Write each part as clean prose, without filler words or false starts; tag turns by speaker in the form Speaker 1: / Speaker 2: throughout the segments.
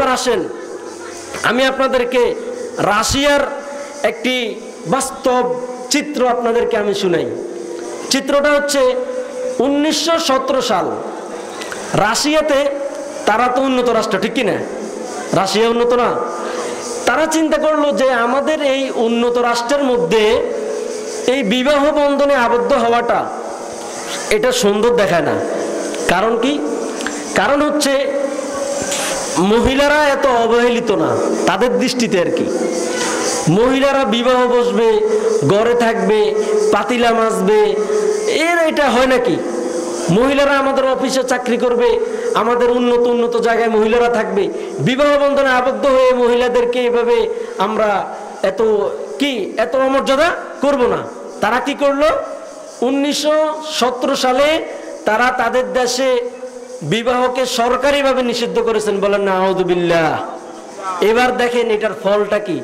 Speaker 1: এবার আসেন আমি আপনাদেরকে রাশিয়ার একটি বাস্তব চিত্র আপনাদেরকে আমি শুনাই। চিত্রটা হচ্ছে 1917 সাল। রাশিয়াতে, তারা তো উন্নত রাষ্ট্র, ঠিক কিনা? রাশিয়া উন্নত না? তারা চিন্তা করলো যে আমাদের এই উন্নত রাষ্ট্রের মধ্যে এই বিবাহ বন্ধনে আবদ্ধ হওয়াটা এটা সুন্দর দেখায় না। কারণ কি? কারণ হচ্ছে মহিলারা এত অবহেলিত না তাদের দৃষ্টিতে আর কি। মহিলারা বিবাহ বসবে, ঘরে থাকবে, পাতিলা মাজবে, এটা হয় নাকি? মহিলারা আমাদের অফিসে চাকরি করবে, আমাদের উন্নত জায়গায় মহিলারা থাকবে, বিবাহ বন্ধনে আবদ্ধ হয়ে মহিলাদেরকে এভাবে আমরা এত অমর্যাদা করব না। তারা কি করলো? 1917 সালে তারা তাদের দেশে বিবাহকে সরকারিভাবে নিষিদ্ধ করেছেন। বলেন না আউযুবিল্লাহ। এবার দেখেন এটার ফলটা কি।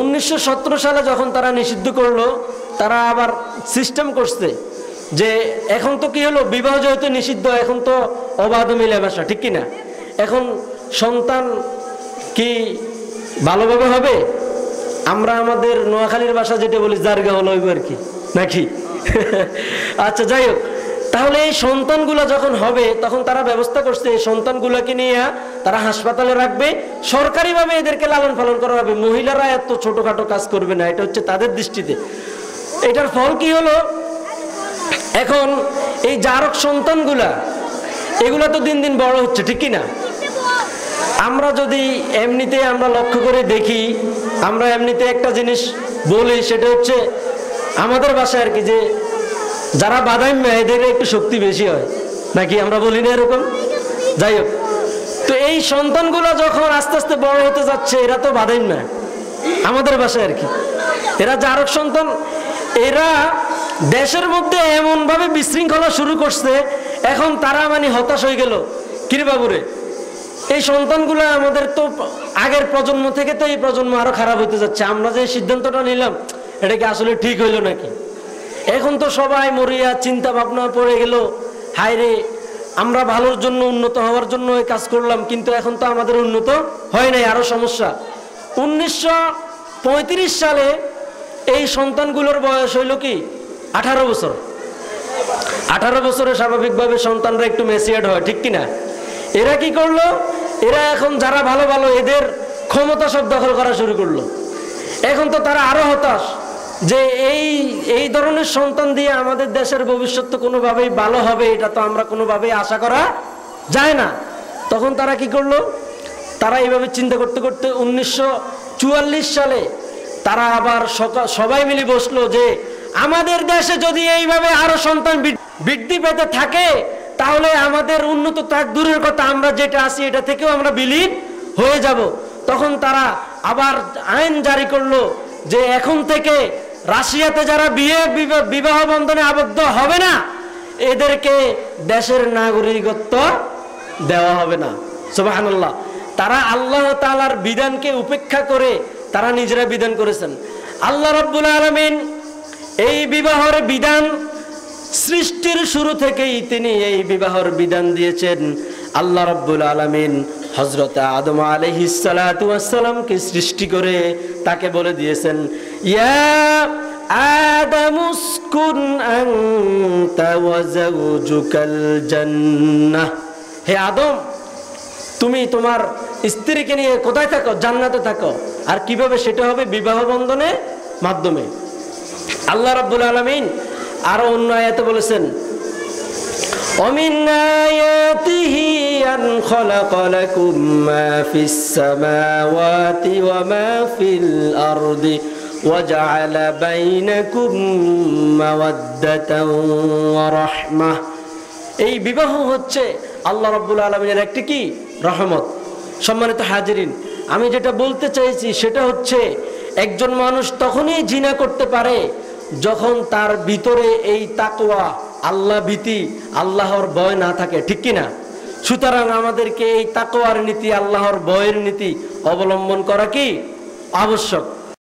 Speaker 1: 1917 সালে যখন তারা নিষিদ্ধ করলো, তারা আবার সিস্টেম করছে যে এখন তো কি হলো, বিবাহ যেহেতু নিষিদ্ধ, এখন তো অবাধ মেলামেশা, ঠিক কিনা? এখন সন্তান কি ভালোভাবে হবে? আমরা আমাদের নোয়াখালীর ভাষা যেটা বলি জারগা হলো আর কি, নাকি? আচ্ছা, যাই হোক, তাহলে এই সন্তানগুলো যখন হবে তখন তারা ব্যবস্থা করছে এই সন্তানগুলোকে নিয়ে তারা হাসপাতালে রাখবে, সরকারিভাবে এদেরকে লালন পালন করা হবে, মহিলারা এত ছোটখাটো কাজ করবে না। এটা হচ্ছে তাদের দৃষ্টিতে। এটার ফল কি হলো? এখন এই জারক সন্তানগুলা এগুলা তো দিন দিন বড় হচ্ছে, ঠিক কিনা? আমরা যদি এমনিতে আমরা লক্ষ্য করে দেখি, আমরা এমনিতে একটা জিনিস বলি, সেটা হচ্ছে আমাদের ভাষায় আর কি, যে যারা বাদাম নেয় এদের একটু শক্তি বেশি হয়, নাকি? আমরা বলি না এরকম? যাই হোক, তো এই সন্তানগুলো যখন আস্তে আস্তে বড় হতে যাচ্ছে, এরা তো বাদাম নেয় আমাদের ভাষায় আর কি, এরা জারক সন্তান। এরা দেশের মধ্যে এমন ভাবে বিশৃঙ্খলা শুরু করছে, এখন তারা মানে হতাশ হয়ে গেল। কিরে বাবুরে, এই সন্তানগুলো আমাদের তো আগের প্রজন্ম থেকে তো এই প্রজন্ম আরো খারাপ হতে যাচ্ছে, আমরা যে সিদ্ধান্তটা নিলাম এটা কি আসলে ঠিক হইলো নাকি? এখন তো সবাই মরিয়া চিন্তা ভাবনা পড়ে গেল, হায় রে, আমরা ভালোর জন্য, উন্নত হওয়ার জন্য এই কাজ করলাম, কিন্তু এখন তো আমাদের উন্নত হয় নাই, আরো সমস্যা। 1935 সালে এই সন্তানগুলোর বয়স হইল কি 18 বছর। 18 বছরে স্বাভাবিকভাবে সন্তানরা একটু ম্যাচিউরড হয়, ঠিক কিনা? এরা কি করলো? এরা এখন যারা ভালো ভালো এদের ক্ষমতা সব দখল করা শুরু করলো। এখন তো তারা আরো হতাশ যে এই ধরনের সন্তান দিয়ে আমাদের দেশের ভবিষ্যৎ তো কোনোভাবেই ভালো হবে, এটা তো আমরা কোনোভাবেই আশা করা যায় না। তখন তারা কি করলো? তারা এইভাবে চিন্তা করতে করতে 1944 সালে তারা আবার সবাই মিলে বসলো যে আমাদের দেশে যদি এইভাবে আরো সন্তান বৃদ্ধি পেতে থাকে তাহলে আমাদের উন্নত থাক দূরের কথা, আমরা যেটা আছি এটা থেকেও আমরা বিলীন হয়ে যাব। তখন তারা আবার আইন জারি করলো যে এখন থেকে রাশিয়াতে যারা বিবাহ বন্ধনে আবদ্ধ হবে না এদেরকে দেশের নাগরিকত্ব দেওয়া হবে না। সুবহানাল্লাহ। তারা আল্লাহ তাআলার বিধানকে উপেক্ষা করে তারা নিজেরা বিধান করেছেন। আল্লাহ রাব্বুল আলামিন এই বিবাহের বিধান সৃষ্টির শুরু থেকেই তিনি এই বিবাহের বিধান দিয়েছেন। আল্লাহ রাব্বুল আলামিন হযরত আদম আলাইহিস সালাতু ওয়াস সালামকে সৃষ্টি করে তাকে বলে দিয়েছেন, ইয়া আদামুসকুন আনতা ওয়া যাওজুকাল জান্নাহ, হে আদম তুমি তোমার স্ত্রীকে নিয়ে কোথায় থাকো? জান্নাতে থাকো। আর কিভাবে সেটা হবে? বিবাহ বন্ধনের মাধ্যমে। আল্লাহ রাব্বুল আলামিন আরো অন্য আয়াতে বলেছেন, ওমিন আয়াতিহি আন খালাকা লাকুম মা ফিস সামাওয়াতি ওয়া মা ফিল আরদি ওয়া জাআলা বাইনাকুম মাওয়াদ্দাতান ওয়া রাহমাহ। এই বিবাহ হচ্ছে আল্লাহ রাব্বুল আলামিনের একটি কি রহমত। সম্মানিত হাজিরিন, আমি যেটা বলতে চাইছি সেটা হচ্ছে একজন মানুষ তখনই জিনা করতে পারে যখন তার ভিতরে এই তাকওয়া, আল্লাহ ভীতি, আল্লাহর ভয় না থাকে, ঠিক কিনা? সুতরাং আমাদেরকে এই তাকওয়ার নীতি, আল্লাহর ভয়ের নীতি অবলম্বন করা কি আবশ্যক।